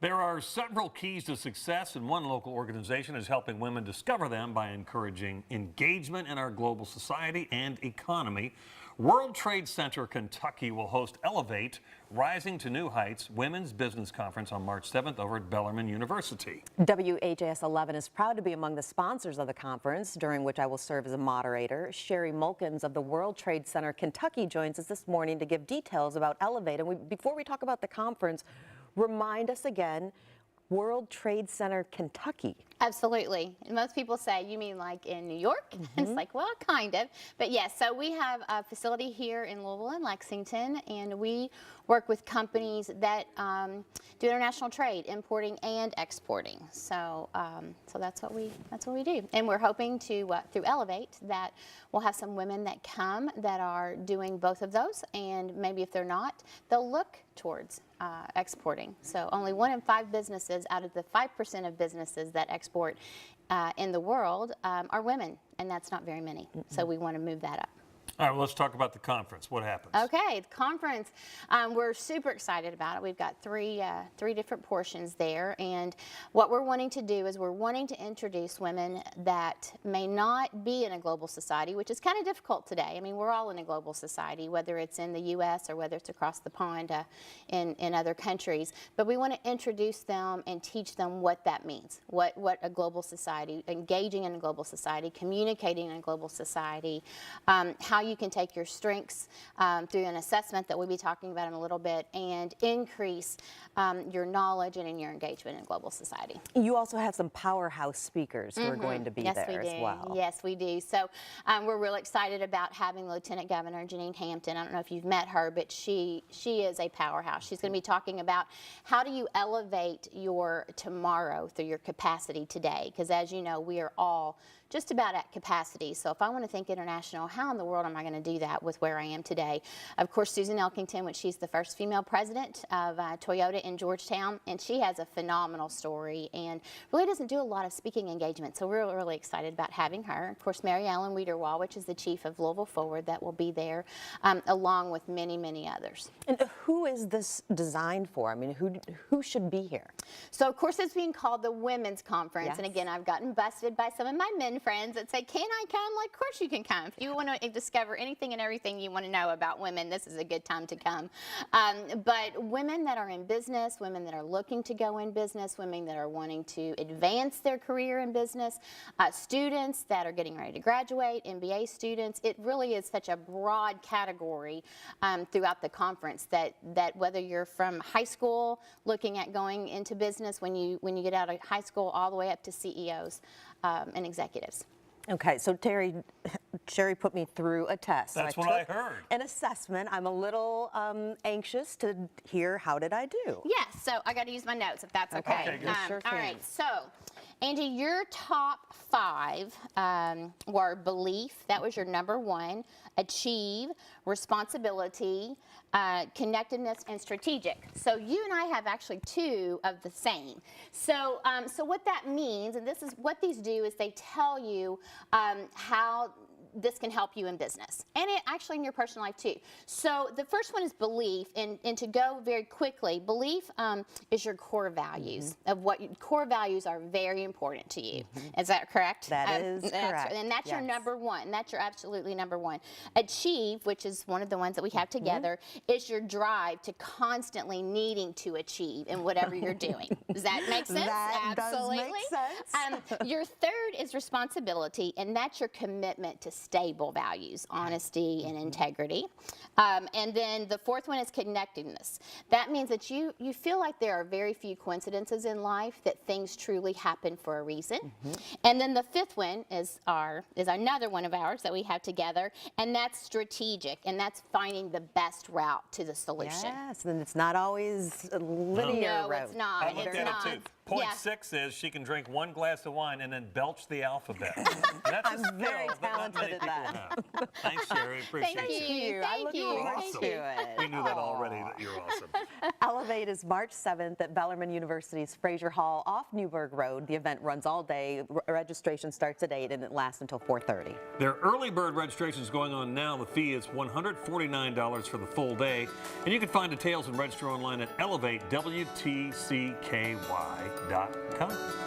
There are several keys to success, and one local organization is helping women discover them by encouraging engagement in our global society and economy. World Trade Center Kentucky will host eleVate, Rising to New Heights Women's Business Conference on March 7th over at Bellarmine University. WHAS 11 is proud to be among the sponsors of the conference, during which I will serve as a moderator. Sherry Mulkins of the World Trade Center Kentucky joins us this morning to give details about eleVate. And before we talk about the conference, remind us again, World Trade Center Kentucky. Absolutely. And most people say, you mean like in New York? It's like, well, kind of. But yes, so we have a facility here in Louisville and Lexington, and we work with companies that do international trade, importing and exporting. So so that's what we do. And we're hoping to, through eleVate, that we'll have some women that come that are doing both of those, and maybe if they're not, they'll look towards exporting. So only 1 in 5 businesses out of the 5% of businesses that export in the world are women, and that's not very many. So we want to move that up. All right, well, let's talk about the conference. What happens? Okay, the conference, we're super excited about it. We've got three different portions there, and what we're wanting to do is we're wanting to introduce women that may not be in a global society, which is kind of difficult today. I mean, we're all in a global society, whether it's in the U.S. or whether it's across the pond in other countries, but we want to introduce them and teach them what that means, what a global society, engaging in a global society, communicating in a global society, how you can take your strengths through an assessment that we'll be talking about in a little bit and increase your knowledge and in your engagement in global society. You also have some powerhouse speakers who are going to be there as well. Yes, we do. So we're really excited about having Lieutenant Governor Janine Hampton. I don't know if you've met her, but she is a powerhouse. She's going to be talking about how do you elevate your tomorrow through your capacity today, because as you know, we are all just about at capacity. So if I want to think international, how in the world am I going to do that with where I am today? Of course, Susan Elkington, which she's the first female president of Toyota in Georgetown, and she has a phenomenal story and really doesn't do a lot of speaking engagements. So we're really excited about having her. Of course, Mary Ellen Wiederwall, which is the chief of Louisville Forward, that will be there, along with many, many others. And who is this designed for? I mean, who should be here? So of course, it's being called the Women's Conference. Yes. And again, I've gotten busted by some of my men friends that say, can I come? Like, of course you can come. If you want to discover anything and everything you want to know about women, this is a good time to come. But women that are in business, women that are looking to go in business, women that are wanting to advance their career in business, students that are getting ready to graduate, MBA students, it really is such a broad category throughout the conference that whether you're from high school looking at going into business, when you get out of high school, all the way up to CEOs and executives. Okay, so Sherry put me through a test. That's so what I heard. An assessment. I'm a little anxious to hear how did I do. Yes, so I got to use my notes if that's okay. Okay, good. Sure all can. right, so Angie, your top 5 were belief, that was your number 1, achieve, responsibility, connectedness, and strategic. So you and I have actually 2 of the same. So so what that means, and this is what these do, is they tell you how this can help you in business and actually in your personal life too. So the first one is belief, and to go very quickly, belief is your core values of what core values are very important to you. Is that correct? That is correct. And that's your Yes. number 1. That's your absolutely number 1. Achieve, which is one of the ones that we have together, is your drive to constantly needing to achieve in whatever you're doing. Does that make sense? That Absolutely. does make sense. Your third is responsibility, and that's your commitment to stable values, honesty and integrity. And then the 4th one is connectedness. That means that you feel like there are very few coincidences in life, that things truly happen for a reason. And then the 5th one is another one of ours that we have together, and that's strategic, and that's finding the best route to the solution. Yes, and it's not always a linear No, route. it's not. I looked It's at it not. too. Point Yeah. 6 is she can drink 1 glass of wine and then belch the alphabet. That's a I'm skill very that not many talented at people have. Thanks, Sherry. Appreciate Thank it. you. I Thank look you. forward Awesome. to it. We knew that already, that you're awesome. eleVate is March 7th at Bellarmine University's Fraser Hall off Newburgh Road. The event runs all day. Registration starts at 8 and it lasts until 4:30. Their early bird registration is going on now. The fee is $149 for the full day. And you can find details and register online at elevatewtcky.com.